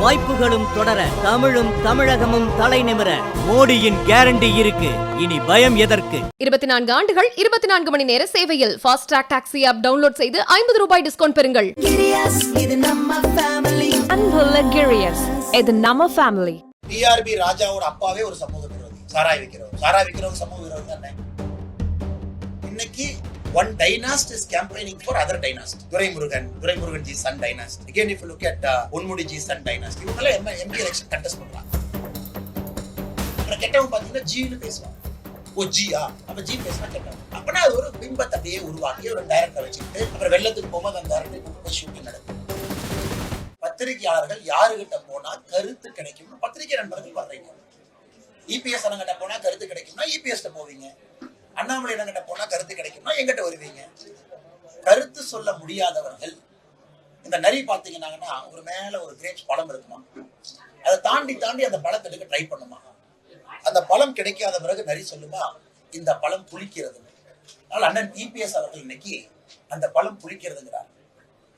வாய்ப்புகளும் தொடர, தமிழும் தமிழகமும் தலை நிமிர மோடியின் கேரண்டி இருக்கு. இனி பயம் எதற்கு? 24 ஆண்டுகள் 24 மணி நேர சேவையில் fast track taxi app download செய்து 50 ரூபாய் டிஸ்கவுண்ட் பெறுங்கள். அன்புள்ள கிரியஸ், இது நம்ம ஃபேமிலி. டிஆர்பி ராஜாவோட அப்பாவே ஒரு சமூக விரோதி, சாராய் விக்கிறவங்க சமூக விரோதி தானே. இன்னைக்கு one dynasty is campaigning for other dynasty. Duraimurugan ji son dynasty. Again, if you look at Unmudi ji son dynasty, இவங்க MP election contest பண்றாங்க. அப்புறம் கெட்டவங்க பாத்தீங்கன்னா ஜின்னு பேசுவாங்க. ஓ ஜியா, அப்ப ஜி பேசினா கெட்டவங்க. அப்பனா அது ஒரு பிம்பத்தை அப்படியே உருவாக்கி ஒரு டைரக்டரை வச்சுக்கிட்டு அப்புறம் வெள்ளத்துக்கு போகும்போது அந்த டைரக்டரை கூப்பிட்டு போய் ஷூட்டிங் நடக்கும். பத்திரிகையாளர்கள் யாருகிட்ட போனா கருத்து கிடைக்கும், பத்திரிகை நண்பர்கள் வர்றீங்க. இபிஎஸ் அண்ணங்கிட்ட போனா கருத்து கிடைக்கும்னா இபிஎஸ் போவீங்க. அண்ணாமலை இடங்கிட்ட போனா கருத்து கிடைக்கும்னா எங்கிட்ட வருவீங்க. கருத்து சொல்ல முடியாதவர்கள் இந்த நரி பாத்தீங்கன்னா ஒரு மேல ஒரு கிரேப்ஸ் பழம் இருக்குமா, அதை தாண்டி அந்த பழத்தை எடுக்க ட்ரை பண்ணுமா. அந்த பழம் கிடைக்காத பிறகு நரி சொல்லுமா இந்த பழம் புளிக்கிறது. அதனால அண்ணன் இபிஎஸ் அவர்கள் இன்னைக்கு அந்த பழம் புளிக்கிறதுங்கிறார்.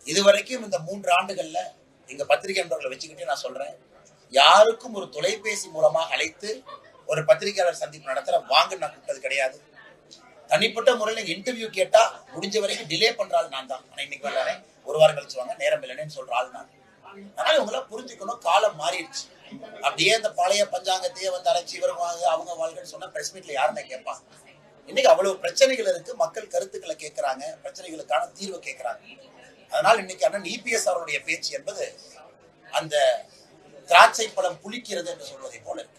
இதுவரைக்கும் இந்த 3 ஆண்டுகள்ல எங்க பத்திரிகை நண்பர்களை வச்சுக்கிட்டே நான் சொல்றேன், யாருக்கும் ஒரு தொலைபேசி மூலமா அழைத்து ஒரு பத்திரிகையாளர் சந்திப்பு நடத்துற வாங்க நான் கூப்பிட்டது கிடையாது. தனிப்பட்ட முறையில் இன்டர்வியூ கேட்டா முடிஞ்ச வரைக்கும் டிலே பண்றாள் நான் தான். ஆனா இன்னைக்கு வரலானே ஒரு வாரம் கழிச்சு வாங்க, நேரம் இல்லைன்னு சொல்ற ஆள் நான். அதனால இவங்களாம் புரிஞ்சுக்கணும், காலம் மாறிடுச்சு. அப்படியே இந்த பழைய பஞ்சாங்கத்தையே வந்து அரைச்சி இவர் வாங்க அவங்க வாழ்க்கைன்னு சொன்னா பிரஸ் மீட்ல யாருமே கேட்பாங்க. இன்னைக்கு அவ்வளவு பிரச்சனைகள் இருக்கு, மக்கள் கருத்துக்களை கேட்கிறாங்க, பிரச்சனைகளுக்கான தீர்வை கேட்கிறாங்க. அதனால இன்னைக்கு அண்ணன் இபிஎஸ் அவருடைய பேச்சு என்பது அந்த திராட்சை பழம் புளிக்கிறது என்று சொல்வதை போல இருக்கு.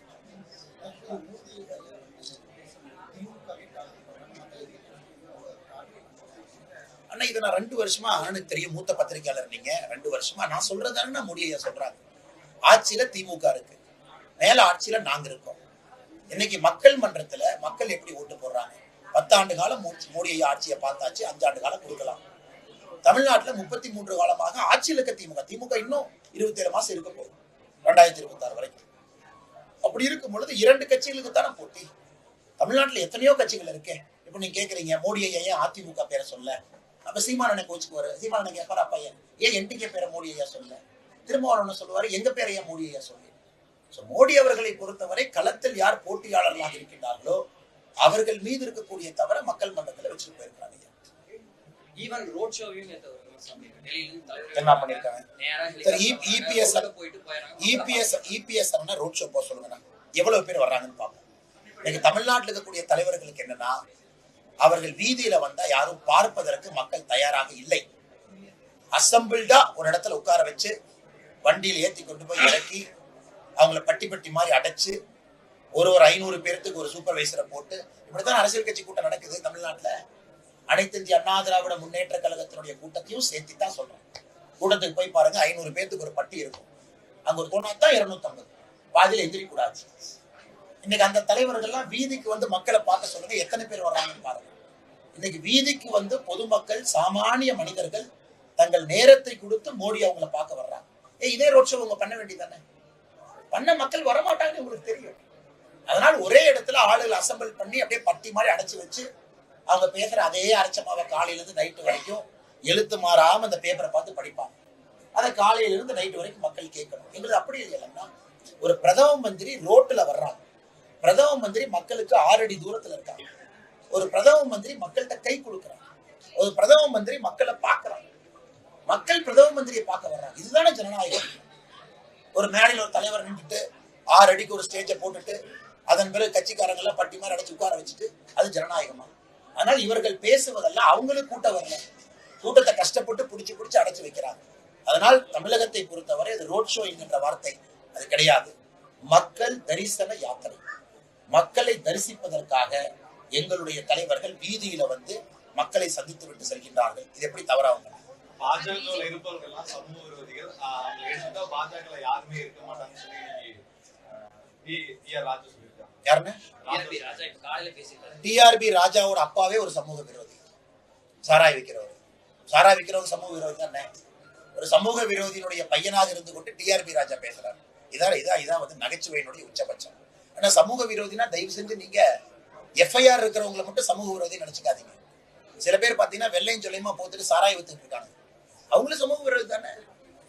ஆனா இதை நான் 2 வருஷமா எனக்கு தெரியும், மூத்த பத்திரிகையாளர் நீங்க 2 வருஷமா நான் சொல்றதானே மோடியை சொல்றாங்க. ஆட்சியில திமுக இருக்கு, மேல ஆட்சியில நாங்க இருக்கோம். இன்னைக்கு மக்கள் மன்றத்துல மக்கள் எப்படி ஓட்டு போடுறாங்க? 10 ஆண்டு காலம் மோடி ஆட்சியை பார்த்தாச்சு, 5 ஆண்டு காலம் கொடுக்கலாம். தமிழ்நாட்டுல 33 காலமாக ஆட்சியில் இருக்க திமுக இன்னும் 27 மாசம் இருக்க போகுது, 2026 வரைக்கும். அப்படி இருக்கும் பொழுது 2 கட்சிகளுக்கு தானே போட்டி. தமிழ்நாட்டுல எத்தனையோ கட்சிகள் இருக்கு. இப்ப நீங்க கேக்குறீங்க மோடியை ஏன் அதிமுக பேரை சொல்ல, அப்ப சீமானனை கோச்சுக்குவாரு. சீமானனை கேட்பாரு, அப்பா ஏன் என்டிகே பேரை மோடி ஐயா சொல்ல. திருமாவளவன் சொல்லுவாரு, எங்க பேரை ஏன் மோடி ஐயா சொல்லு. மோடி அவர்களை பொறுத்தவரை களத்தில் யார் போட்டியாளர்களாக இருக்கின்றார்களோ அவர்கள் மீது இருக்கக்கூடிய தவிர மக்கள் மன்றத்தில் வச்சுட்டு போயிருக்காங்க. என்ன பண்ணிருக்காங்க? இபிஎஸ் ரோட் ஷோ போக சொல்லுங்க, எவ்வளவு பேர் வர்றாங்கன்னு பார்ப்போம். இன்னைக்கு தமிழ்நாட்டில் இருக்கக்கூடிய தலைவர்களுக்கு என்னன்னா, அவர்கள் வீதியில வந்தா யாரும் பார்ப்பதற்கு மக்கள் தயாராக இல்லை. அசம்பிள்டா ஒரு இடத்துல உட்கார வச்சு வண்டியில் ஏத்தி கொண்டு போய் இறக்கி அவங்கள பட்டி மாதிரி அடைச்சு ஒரு 500 பேருக்கு ஒரு சூப்பர்வைசரை போட்டு இப்படித்தான் அரசியல் கட்சி கூட்டம் நடக்குது தமிழ்நாட்டுல. அனைத்து இந்திய அண்ணா திராவிட முன்னேற்ற கழகத்தினுடைய கூட்டத்தையும் சேர்த்து தான் சொல்றேன். கூட்டத்துக்கு போய் பாருங்க, 500 பேருக்கு ஒரு பட்டி இருக்கும். அங்க ஒரு போனாத்தான் 250, பாதியில எந்திரிக்க கூடாது. இன்னைக்கு அந்த தலைவர்கள்லாம் வீதிக்கு வந்து மக்களை பார்க்க சொல்லுங்க, எத்தனை பேர் வர்றாங்கன்னு பாருங்க. இன்னைக்கு வீதிக்கு வந்து பொதுமக்கள் சாமானிய மனிதர்கள் தங்கள் நேரத்தை கொடுத்து மோடி அவங்கள பார்க்க வர்றாங்க. இதே ரோட் ஷோ அவங்க பண்ண வேண்டியதானே? பண்ண மக்கள் வரமாட்டாங்கன்னு உங்களுக்கு தெரியும். அதனால ஒரே இடத்துல ஆளுகள் அசம்பிள் பண்ணி அப்படியே பட்டி மாதிரி அடைச்சு வச்சு அவங்க பேசுற அதே அரைச்சமாவை காலையில இருந்து நைட்டு வரைக்கும் எழுத்து மாறாம அந்த பேப்பரை பார்த்து படிப்பாங்க. அதை காலையில இருந்து நைட்டு வரைக்கும் மக்கள் கேட்கணும். எங்களுக்கு அப்படி இல்லைன்னா, ஒரு பிரதம மந்திரி ரோட்டுல வர்றாங்க, பிரதம மந்திரி மக்களுக்கு 6 அடி தூரத்துல இருக்காங்க, ஒரு பிரதம மந்திரி மக்கள்கிட்ட கை கொடுக்குறாங்க, ஒரு பிரதம மந்திரி மக்களை பார்க்கறாங்க, மக்கள் பிரதம மந்திரியை பார்க்க வர்றாங்க. இதுதானே ஜனநாயகம். ஒரு மேடையில் ஒரு தலைவர் நின்றுட்டு 6 அடிக்கு ஒரு ஸ்டேஜை போட்டுட்டு அதன் பிறகு கட்சிக்காரங்க எல்லாம் பட்டி மாதிரி அடைச்சு உட்கார வச்சுட்டு அது ஜனநாயகமா? அதனால இவர்கள் பேசுவதெல்லாம் அவங்களுக்கு கூட்டம் வரல, கூட்டத்தை கஷ்டப்பட்டு பிடிச்சு அடைச்சு வைக்கிறாங்க. அதனால் தமிழகத்தை பொறுத்தவரை அது ரோட் ஷோ என்கின்ற வார்த்தை அது கிடையாது. மக்கள் தரிசன யாத்திரை. மக்களை தரிசிப்பதற்காக எங்களுடைய தலைவர்கள் வீதியில வந்து மக்களை சந்தித்து விட்டு செல்கின்றார்கள். இது எப்படி தவறாகும்? பாஜக இருப்பவர்கள் சமூக விரோதிகள், பாஜக யாருமே இருக்க மாட்டாங்கன்னு டிஆர்பி ராஜாவோட அப்பாவே ஒரு சமூக விரோதி, சாராய் விக்கிறவங்க சமூக விரோதி தானே. ஒரு சமூக விரோதியினுடைய பையனாக இருந்து கொண்டு டிஆர்பி ராஜா பேசுறாரு. இதான் வந்து நகைச்சுவையினுடைய உச்சபட்சம். ஆனா சமூக விரோதினா தயவு செஞ்சு நீங்க எஃப்ஐஆர் இருக்கிறவங்களை மட்டும் சமூக விரோதி நினைச்சுக்காதீங்க. சில பேர் பாத்தீங்கன்னா வெள்ளையும் சொல்லியமா போத்துட்டு சாராய் வித்துட்டு இருக்காங்க, அவங்களும் சமூக விரோதி தானே.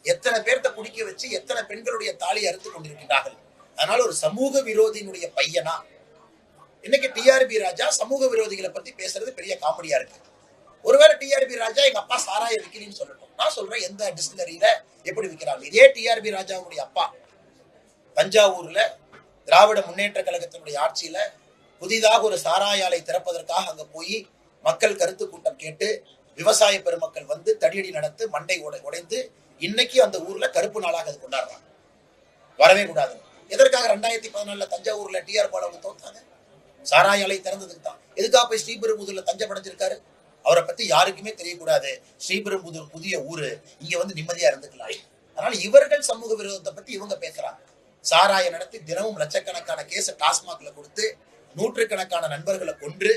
எத்தனை பேர்த்த குடிக்க வச்சு எத்தனை பெண்களுடைய தாலியை அறுத்து கொண்டிருக்கிறார்கள். அதனால ஒரு சமூக விரோதியினுடைய பையனா இன்னைக்கு டிஆர்பி ராஜா சமூக விரோதிகளை பத்தி பேசுறது பெரிய காமெடியா இருக்கு. ஒருவேளை டிஆர்பி ராஜா எங்க அப்பா சாராய விற்கிறேன்னு சொல்லட்டும். நான் சொல்றேன் எந்த டிஸ்டிலரியில எப்படி விற்கிறாங்க. இதே டிஆர்பி ராஜாவுடைய அப்பா தஞ்சாவூர்ல திராவிட முன்னேற்ற கழகத்தினுடைய ஆட்சியில புதிதாக ஒரு சாராய ஆலை திறப்பதற்காக அங்க போய் மக்கள் கருத்து கூட்டம் கேட்டு விவசாய பெருமக்கள் வந்து தடியடி நடத்து மண்டை உடைந்து இன்னைக்கு அந்த ஊர்ல கருப்பு நாளாக அது கொண்டாடுறாங்க. வரவே கூடாது. எதற்காக 2014 தஞ்சாவூர்ல டிஆர் பாலு தோத்தாங்க? சாராய ஆலை திறந்ததுக்கு தான். எதுக்காக போய் ஸ்ரீபெரும்புதூர்ல தஞ்சம் அடைஞ்சிருக்காரு? அவரை பத்தி யாருக்குமே தெரியக்கூடாது. ஸ்ரீபெரும்புதூர் புதிய ஊரு, இங்க வந்து நிம்மதியா இருந்துக்கலாம். அதனால இவர்கள் சமூக விரோதத்தை பத்தி இவங்க பேசுறாங்க. சாராய நடத்தி தினமும் லட்சக்கணக்கான கேஸ டாஸ்மாக்ல கொடுத்து நூற்றுக்கணக்கான நண்பர்களை கொன்று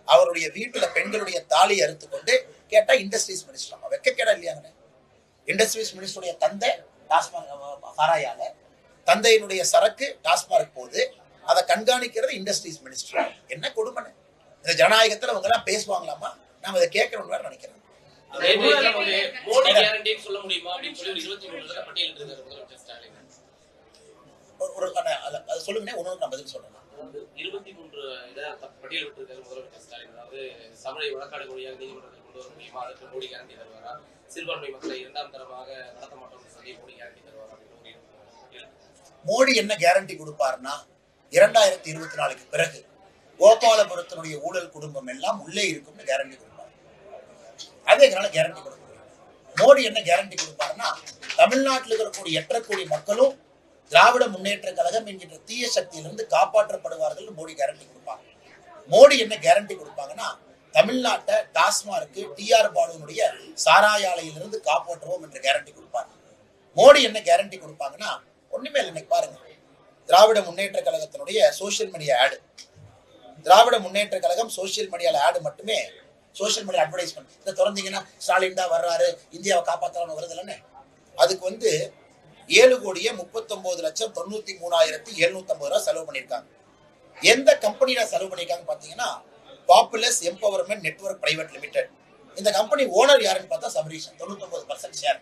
அவருடைய வீட்டுல பெண்களுடைய தாலியை அறுத்து கொண்டு கேட்டா இண்டஸ்ட்ரீஸ் மினிஸ்டர் வெக்க கேடா இல்லையாங்க. இண்டஸ்ட்ரீஸ் மினிஸ்டருடைய தந்தை டாஸ்மாக் சாராயால தந்தையினுடைய சரக்கு டாஸ்மாக் போது அதை கண்காணிக்கிறது இண்டஸ்ட்ரீஸ் மினிஸ்டர். என்ன கொடுமை! இந்த ஜனநாயகத்துல அவங்க எல்லாம் பேசுவாங்களாமா? நாம இதை கேட்கணும்னு வேற நினைக்கிறேன். சொல்லுங்க, ஒன்னு நான் பதில் சொல்றேன். 23 பட்டியலிட்டிருக்காரு முதலமைச்சர் ஸ்டாலின். அதாவது தமிழை வழக்காடு மொழியாக நீதிமன்றத்தில் கொண்டு வர முடியுமா, அதற்கு மோடி கேரண்டி தருவாரா? சிறுபான்மை மக்களை 2ஆம் தரமாக நடத்த மாட்டோம் சொல்லி மோடி கேரண்டி தருவாரா? மோடி என்ன கேரண்டி கொடுப்பாருன்னா 2024க்கு பிறகு கோபாலபுரத்தினுடைய ஊழல் குடும்பம் எல்லாம் உள்ளே இருக்கும்னு கேரண்டி கொடுப்பாரு. அதே கேரண்டி கொடுக்க முடியும். மோடி என்ன கேரண்டி கொடுப்பாருன்னா தமிழ்நாட்டில் இருக்கக்கூடிய 8 கோடி மக்களும் திராவிட முன்னேற்ற கழகம் என்கின்ற தீய சக்தியிலிருந்து காப்பாற்றப்படுவார்கள். மோடி கேரண்டி கொடுப்பாங்க. மோடி என்ன கேரண்டி கொடுப்பாங்கன்னா தமிழ்நாட்டை டாஸ்மார்க்கு டிஆர் பாலுனுடைய சாராய ஆலையிலிருந்து காப்பாற்றுவோம் என்று கேரண்டி கொடுப்பாங்க. மோடி என்ன கேரண்டி கொடுப்பாங்கன்னா ஒண்ணுமே இல்லை. இன்னைக்கு பாருங்க, திராவிட முன்னேற்ற கழகத்தினுடைய சோசியல் மீடியா ஆடு, திராவிட முன்னேற்ற கழகம் சோசியல் மீடியால ஆடு மட்டுமே, சோசியல் மீடியா அட்வர்டைஸ்மெண்ட் இதை திறந்தீங்கன்னா ஸ்டாலின் தான் வர்றாரு, இந்தியாவை காப்பாற்றலாம்னு வருது இல்லைன்னு. அதுக்கு வந்து 7,39,93,750 ரூபாய் செலவு பண்ணியிருக்காங்க. எந்த கம்பெனியில செலவு பண்ணியிருக்காங்க பாத்தீங்கன்னா populous empowerment network private limited. இந்த கம்பெனி ஓனர் யாருன்னு பார்த்தா சபரீஷன் 99% ஷேர்.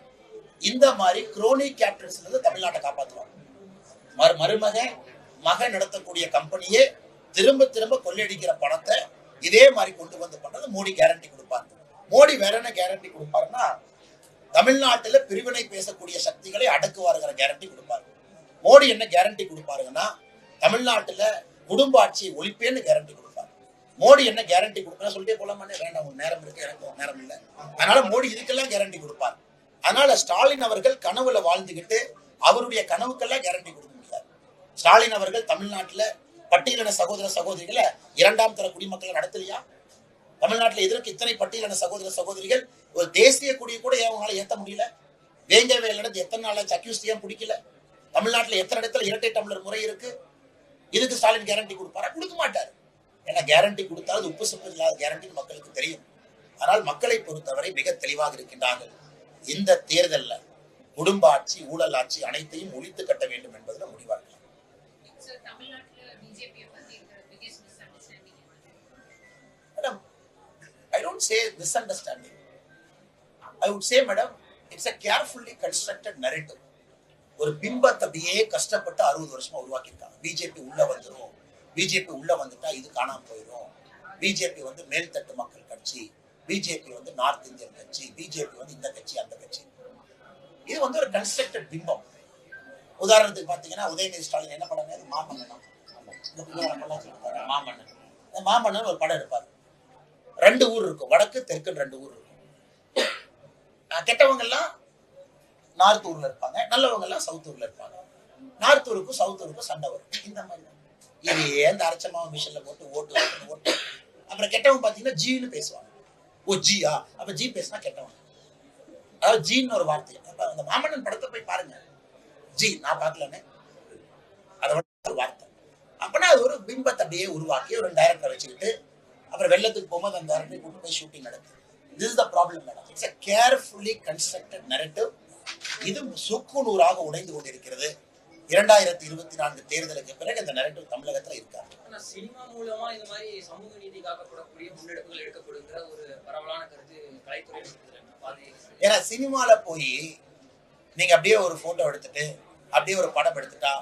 இந்த மாதிரி குரோனி கேப்டன்ஸ்ல இருந்து தமிழ்நாட்டை காப்பாற்றுவாங்க. மகன் நடத்தக்கூடிய கம்பெனியே திரும்ப திரும்ப கொள்ளையடிக்கிற பணத்தை இதே மாதிரி கொண்டு வந்து பண்றது மோடி கேரண்டி கொடுப்பாரு. மோடி வேற என்ன கேரண்டி கொடுப்பாருன்னா தமிழ்நாட்டில் பிரிவினை பேசக்கூடிய சக்திகளை அடக்குவாருங்கிற கேரண்டி கொடுப்பாரு. மோடி என்ன கேரண்டி கொடுப்பாருங்கன்னா தமிழ்நாட்டுல குடும்ப ஆட்சியை ஒழிப்பேன்னு கேரண்டி கொடுப்பாரு. மோடி என்ன கேரண்டி கொடுப்பா சொல்லிட்டே போலாமே, வேண்டாம், உங்க நேரம் இருக்கு, எனக்கு நேரம் இல்லை. அதனால மோடி இதுக்கெல்லாம் கேரண்டி கொடுப்பார். அதனால ஸ்டாலின் அவர்கள் கனவுல வாழ்ந்துகிட்டு அவருடைய கனவுக்கெல்லாம் கேரண்டி கொடுக்க முடியாது. ஸ்டாலின் அவர்கள் தமிழ்நாட்டுல பட்டியலின சகோதர சகோதரிகளை 2ஆம் தர குடிமக்களை நடத்தலையா? தமிழ்நாட்டில் எதற்கு இத்தனை பட்டியலான சகோதர சகோதரிகள்? ஒரு தேசிய கொடியை கூட அவங்களால ஏற்ற முடியல. வேங்கவே நடந்து எத்தனை நாள் அக்யூஸ்ட் ஏன் பிடிக்கல? தமிழ்நாட்டில் எத்தனை இடத்துல இரட்டை டம்ளர் முறை இருக்கு? இதுக்கு ஸ்டாலின் கேரண்டி கொடுப்பாரா? கொடுக்க மாட்டாரு. ஏன்னா கேரண்டி கொடுத்தால் உப்பு சப்பு இல்லாத கேரண்டி மக்களுக்கு தெரியும். ஆனால் மக்களை பொறுத்தவரை மிக தெளிவாக இருக்கின்றார்கள். இந்த தேர்தல்ல குடும்ப ஆட்சி, ஊழல் ஆட்சி அனைத்தையும் ஒழித்து கட்ட வேண்டும் என்பதில் முடிவார்கள். Madam, I don't say misunderstanding. I would say, madam, it's a carefully constructed narrative. ஒரு பிம்பத்தை அப்படியே கஷ்டப்பட்டு 60 வருஷமா உருவாக்கியிருக்காங்க. பிஜேபி உள்ள வந்துடும், பிஜேபி உள்ள வந்துட்டா இது காணாம போயிடும், பிஜேபி வந்து மேல்தட்டு மக்கள் கட்சி, பிஜேபி வந்து நார்த் இந்தியன் கட்சி, பிஜேபி வந்து இந்த கட்சி அந்த கட்சி. இது வந்து ஒரு கன்ஸ்ட்ரக்டட் பிம்பம். உதாரணத்துக்கு பாத்தீங்கன்னா உதயநிதி ஸ்டாலின் என்ன பண்ணாரு? மாமன்னன். மாமன்னன் ஒரு படம் எடுப்பாரு. 2 ஊர் இருக்கும், வடக்கு தெற்கு 2 ஊர் இருக்கும். கெட்டவங்க எல்லாம் நார்த் ஊர்ல இருப்பாங்க, நல்லவங்க எல்லாம் சவுத் ஊர்ல இருப்பாங்க. நார்த் ஊருக்கும் சவுத் ஊருக்கும் சண்டை வரும். இந்த மாதிரி இது எந்த அரைச்சமாவும் மிஷின்ல போட்டு ஓட்டு. அப்புறம் கெட்டவங்க பாத்தீங்கன்னா ஜீன்னு பேசுவாங்க. ஓ ஜியா, அப்ப ஜி பேசினா கெட்டவங்க. அதாவது ஜீன்னு ஒரு வார்த்தை. அந்த மாமன்னன் படத்தை போய் பாருங்க. ஜி நான் பார்க்கலன்னு அதோட ஒரு வார்த்தை. அப்பனா அது ஒரு பிம்பத்தை அப்படியே உருவாக்கி ஒரு டைரக்டரை வச்சுக்கிட்டு அப்புறம் வெள்ளத்துக்கு போகும்போது அந்த டைரக்டரை கூட்டு போய் ஷூட்டிங் நடக்குது. This is the problem, madam. It's a carefully constructed narrative. இது சுக்குநூறாக உடைந்து கொண்டிருக்கிறது. 2024 தேர்தலுக்கு பிறகு இந்த நரேட்டிவ் தமிழகத்துல இருக்காது. சினிமா மூலமா இந்த மாதிரி சமூக நீதி காக்கப்படக்கூடிய முன்னெடுப்புகள் எடுக்கப்படுகிற ஒரு பரவலான கருத்து கலைத்துறை. ஏன்னா சினிமால போய் நீங்க அப்படியே ஒரு போட்டோ எடுத்துட்டு அப்படியே ஒரு படம் எடுத்துட்டா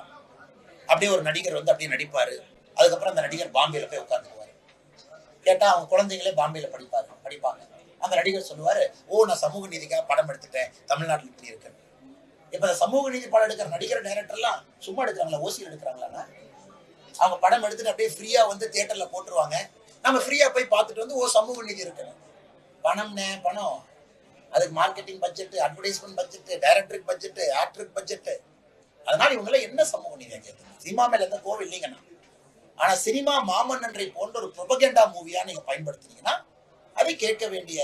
அப்படியே ஒரு நடிகர் வந்து அப்படியே நடிப்பாரு. அதுக்கப்புறம் அந்த நடிகர் பாம்பேல போய் உட்காந்துக்குவாரு. கேட்டா அவங்க குழந்தைங்களே பாம்பேல படிப்பாங்க. அந்த நடிகர் சொல்லுவாரு, ஓ நான் சமூக நீதிக்காக படம் எடுத்துட்டேன், தமிழ்நாட்டில் இப்படி இருக்கு. இப்ப இந்த சமூக நீதி படம் எடுக்கிற நடிகர் டைரக்டர் எல்லாம் சும்மா எடுக்கிறாங்களா, ஓசியில் எடுக்கிறாங்களா? அவங்க படம் எடுத்துட்டு அப்படியே ஃப்ரீயா வந்து தியேட்டர்ல போட்டுருவாங்க. நம்ம ஃப்ரீயா போய் பார்த்துட்டு வந்து ஓ சமூக நீதி இருக்கு. பணம் அதுக்கு மார்க்கெட்டிங் பட்ஜெட், அட்வர்டைஸ்மெண்ட் பட்ஜெட், டைரக்டருக்கு பட்ஜெட், ஆக்டருக்கு பட்ஜெட். அதனால இவங்கள என்ன சமூக நீதியை கேட்கணும்? சினிமா மேல எந்த கோவில் இல்லைங்கண்ணா. ஆனா சினிமா மாமன்னன்றை போன்ற ஒரு ப்ரொபகண்டா மூவியா நீங்க பயன்படுத்துனீங்கன்னா அதை கேட்க வேண்டிய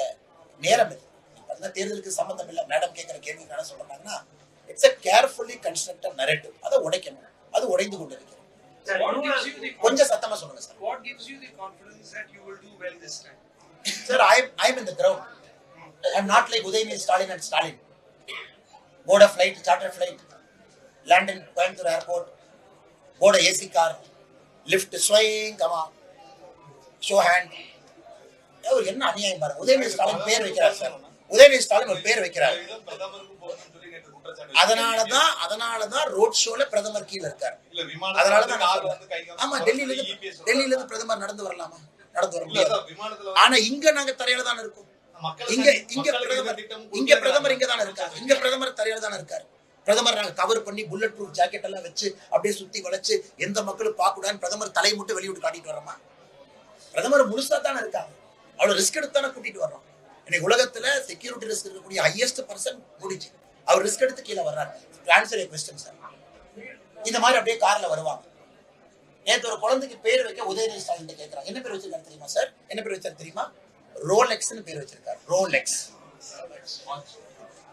நேரம் இது. அந்த தேர்தலுக்கு சம்பந்தம் இல்லை. மேடம் கேட்கிற கேள்வி என்ன சொல்றாங்கன்னா, it's a carefully constructed narrative. அதை உடைக்கணும். அது உடைந்து கொண்டிருக்கிறது. கொஞ்சம் சத்தமா சொல்லுங்க sir. What gives you the confidence that you will do well this time? Sir, I'm in the ground. I'm not like Udayamil Stalin and Stalin. Board a flight, charter flight, land in Coimbatore airport, board a AC car, lift swing, come on, show hand. அவர் என்ன அநியாயம் பாருங்க. உதயநிதி ஸ்டாலின் பேர் வைக்கிறார் sir. Udhayanidhi Stalin ஒரு பேர் வைக்கிறார். அதனாலதான் road ஷோல பிரதமர் கீழ இருக்காரு. அதனாலதான் ஆமா, டெல்லியில இருந்து பிரதமர் நடந்து வரலாமா? நடந்து வர முடியாது. ஆனா இங்க நாங்க தரையில தான் இருக்கோம். இங்க பிரதமர் இங்க தானே இருக்காரு. இங்க பிரதமர் தரையில தானே இருக்காரு. பிரதமர் நாங்க கவர் பண்ணி புல்லட் ப்ரூஃப் ஜாக்கெட் எல்லாம் வச்சு அப்படியே சுத்தி வளைச்சு எந்த மக்களும் பார்க்கக்கூடாதுன்னு பிரதமர் தலை மட்டும் வெளியிட்டு காட்டிட்டு வரோமா? பிரதமர் முழுசா தானே இருக்காங்க. அவ்வளவு ரிஸ்க் எடுத்து தானே கூட்டிட்டு வர்றோம். இன்னைக்கு உலகத்துல செக்யூரிட்டி ரிஸ்க் இருக்கக்கூடிய ஹையஸ்ட் பர்சன் முடிச்சு அவர் ரிஸ்க் எடுத்து கீழே வர்றாரு. Answer question sir. இந்த மாதிரி அப்படியே கார்ல வருவாங்க. நேற்று ஒரு குழந்தைக்கு பேர் வைக்க உதயநிதி ஸ்டாலின் கேட்கிறாங்க. என்ன பேர் வச்சிருக்காரு தெரியுமா சார்? என்ன பேர் வச்சாரு தெரியுமா? ரோலெக்ஸ்னு பேர் வச்சிருக்காரு. ரோலெக்ஸ்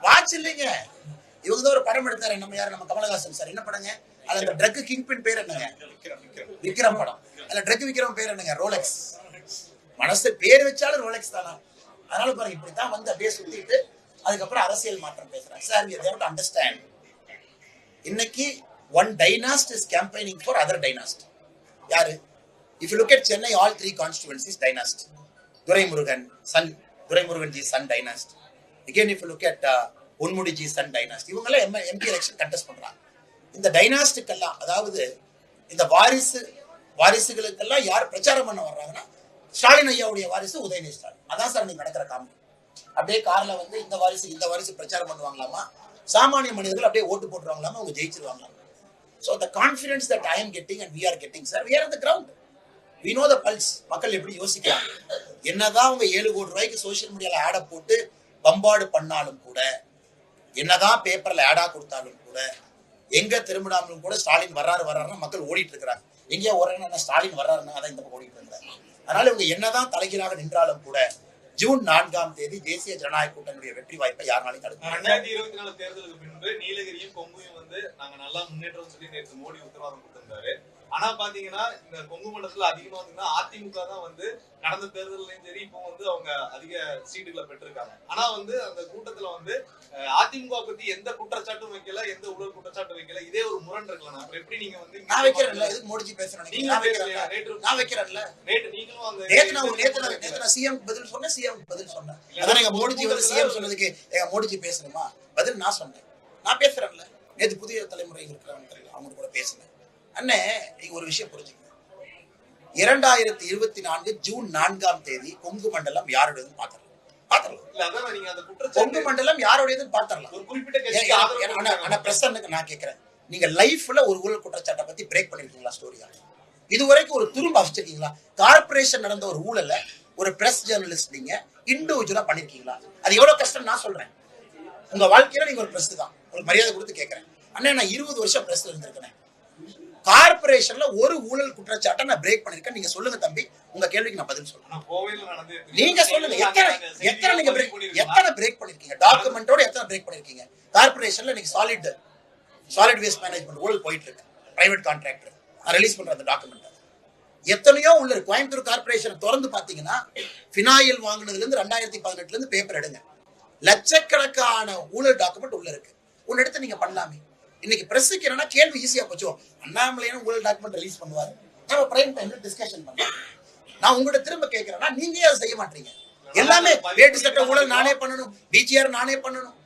வாட்ச் இல்லைங்க. இவங்க தான் ஒரு படம் எடுத்தாரு. நம்ம யாரு? நம்ம கமலஹாசன் சார். என்ன படங்க? அது அந்த ட்ரக் கிங் பின் பேர் என்னங்க? விக்ரம் படம். அதுல ட்ரக் விக்ரம் பேர் என்னங்க? ரோலெக்ஸ். மனசு பேர் வச்சாலும் ரோலெக்ஸ் தானா? அதனால பாருங்க, இப்படித்தான் வந்து அப்படியே சுத்திட்டு அதுக்கப்புறம் அரசியல் மாற்றம் பேசுறாங்க. Sir, we have to understand. இன்னைக்கு one dynasty is campaigning for other dynasty. யாரு? If you look at Chennai, all three constituencies dynasty. Duraimurugan ji son dynasty. Again, if you look at Unmudi ji son dynasty. இவங்க எல்லாம் MP election contest பண்றாங்க. இந்த டைனாஸ்டிக்கெல்லாம், அதாவது இந்த வாரிசுகளுக்கெல்லாம் யார் பிரச்சாரம் பண்ண வர்றாங்கன்னா, ஸ்டாலின் ஐயாவுடைய வாரிசு உதயநிதி ஸ்டாலின். அதான் சார் நீங்க நடக்கிற காமெடி. அப்படியே கார்ல வந்து இந்த வாரிசு பிரச்சாரம் பண்ணுவாங்களாமா, சாமானிய மனிதர்கள் அப்படியே ஓட்டு போட்டுருவாங்களாமா, அவங்க ஜெயிச்சிருவாங்களாமா. So the confidence that I am getting and we are getting, sir, we are on the ground. We know the pulse. மக்கள் எப்படி யோசிக்கிறாங்க. என்னதான் அவங்க 7 கோடி ரூபாய்க்கு சோசியல் மீடியால ஆட போட்டு பம்பாடு பண்ணாலும் கூட, என்னதான் பேப்பர்ல ஆடா கொடுத்தாலும் கூட, எங்க திரும்பினாலும் கூட ஸ்டாலின் வர்றாருன்னா மக்கள் ஓடிட்டு இருக்கிறாங்க. எங்கேயா ஓடுறாங்கன்னா ஸ்டாலின் வர்றாருன்னா அதான் இந்த பக்கம் ஓடிட்டு இருக்கிறாங்க. அதனால இவங்க என்னதான் தலைகீழாக நின்றாலும் கூட ஜூன் 4ஆம் தேதி தேசிய ஜனநாயக கூட்டணியுடைய வெற்றி வாய்ப்பை யாருனாலும் தடுக்க 2024 தேர்தலுக்கு பின்பு நீலகிரியும் கொங்குயும் வந்து நாங்க நல்லா முன்னேற்றம் சொல்லி நேற்று மோடி உத்தரவாதம் கொடுத்திருந்தாரு. ஆனா பாத்தீங்கன்னா இந்த கொங்கு மண்டலத்துல அதிகமா வந்து அதிமுக தான் வந்து கடந்த தேர்தலையும் சரி இப்போ வந்து அவங்க அதிக சீட்டுகளை பெற்றிருக்காங்க. ஆனா வந்து அந்த கூட்டத்துல வந்து அதிமுக பத்தி எந்த குற்றச்சாட்டும் வைக்கல, எந்த ஊழல் குற்றச்சாட்டும் வைக்கல. இதே ஒரு முரண் இருக்கலாம். அப்புறம் எப்படி நீங்க வந்து நான் வைக்கிறேன்ல, எதுக்கு மோடிஜி பேசுறேன்? நான் வைக்கிறேன்ல. நேற்று நீங்களும் அந்த நேத்து நான் சிஎம் பதில் சொன்னேன். அதான் எங்க மோடிஜி வந்து சிஎம் சொன்னதுக்கு எங்க மோடிஜி பேசணுமா? பதில் நான் சொன்னேன். நான் பேசுறேன்ல. நேற்று புதிய தலைமுறை இருக்கிறவங்க அவங்க கூட பேசினேன். அண்ணே, நீங்க ஒரு விஷயம் புரிஞ்சுக்கணும். 2024 ஜூன் 4ஆம் தேதி கொங்கு மண்டலம் யாருடையது பாத்திரலாம். கொங்கு மண்டலம் யாருடையது பாத்திரலாம். நான் கேட்கிறேன், நீங்க லைஃப்ல ஒரு ஊழல் குற்றச்சாட்டை பத்தி பிரேக் பண்ணிருக்கீங்களா? ஸ்டோரியா இதுவரைக்கும் ஒரு துரும்ப வச்சிருக்கீங்களா? கார்பரேஷன் நடந்த ஒரு ஊழல ஒரு பிரஸ் ஜேர்னலிஸ்ட் நீங்க இண்டிவிஜுவலா பண்ணிருக்கீங்களா? அது எவ்வளவு கஷ்டம் நான் சொல்றேன். உங்க வாழ்க்கையில நீங்க ஒரு பிரஸ் தான். உங்களுக்கு மரியாதை கொடுத்து கேட்கிறேன். அண்ணே, நான் 20 வருஷம் பிரஸ்ல இருந்திருக்கேன். கார்பரேஷன்ல ஒரு ஊழல் குற்றச்சாட்டை நான் பிரேக் பண்ணிருக்கேன். நீங்க சொல்லுங்க தம்பி, உங்க கேள்விக்கு நான் பதில் சொல்றேன். நீங்க சொல்லுங்க, எத்தனை பிரேக் பண்ணிருக்கீங்க? டாக்குமெண்டோட எத்தனை பிரேக் பண்ணிருக்கீங்க? கார்பரேஷன்ல நீங்க சாலிட் வேஸ்ட் மேனேஜ்மெண்ட் ஊழல் போயிட்டு இருக்கு. பிரைவேட் கான்ட்ராக்டர் ரிலீஸ் பண்ற அந்த டாக்குமெண்ட் எத்தனையோ உள்ள இருக்கு. கோயம்புத்தூர் கார்பரேஷன் திறந்து பாத்தீங்கன்னா, பினாயில் வாங்கினதுல இருந்து 2018 இருந்து பேப்பர் எடுங்க, லட்சக்கணக்கான ஊழல் டாக்குமெண்ட் உள்ள இருக்கு. ஒன்னு எடுத்து நீங்க பண்ணலாமே. இன்னைக்கு பிரஸுக்கு என்னன்னா கேள்வி ஈஸியா போச்சோ, அண்ணாமலையான ஊழல் டாக்குமெண்ட் ரிலீஸ் பண்ணுவாரு, நம்ம பிரைம் டைம்ல டிஸ்கஷன் பண்ணலாம். நான் உங்கள்கிட்ட திரும்ப கேட்கிறேன்னா, நீங்க அதை செய்ய மாட்டீங்க. எல்லாமே வேட்டு சட்ட ஊழல் நானே பண்ணணும், பிஜிஆர் நானே பண்ணணும்.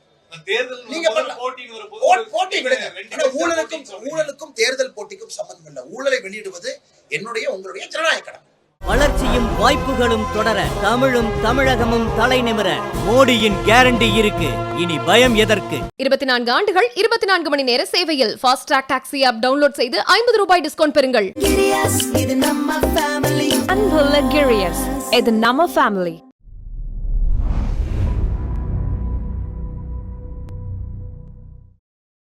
தேர்தல் நீங்க பண்ணலாம். போட்டின்னு வரும்போது போட்டி விடுங்க. ரெண்டு ஏன்னா பேரும் ஊழலுக்கும் போட்டின்னு சொல்றீங்க. ஊழலுக்கும் தேர்தல் போட்டிக்கும் சம்பந்தம் இல்லை. ஊழலை வெளியிடுவது என்னுடைய உங்களுடைய ஜனநாயக கடமை. வளர்ச்சியும் வாய்ப்புகளும் தொடர தமிழும் தமிழகமும் தலை நிமிர மோடியின் கேரண்டி இருக்கு. இனி பயம் எதற்கு? 24 ஆண்டுகள் 24 மணி நேர சேவையில் fast track taxi app download செய்து 50 ரூபாய் டிஸ்கவுண்ட் பெறுங்கள். Girias, இது நம்ம family. அன்புள்ள Girias, இது நம்ம family.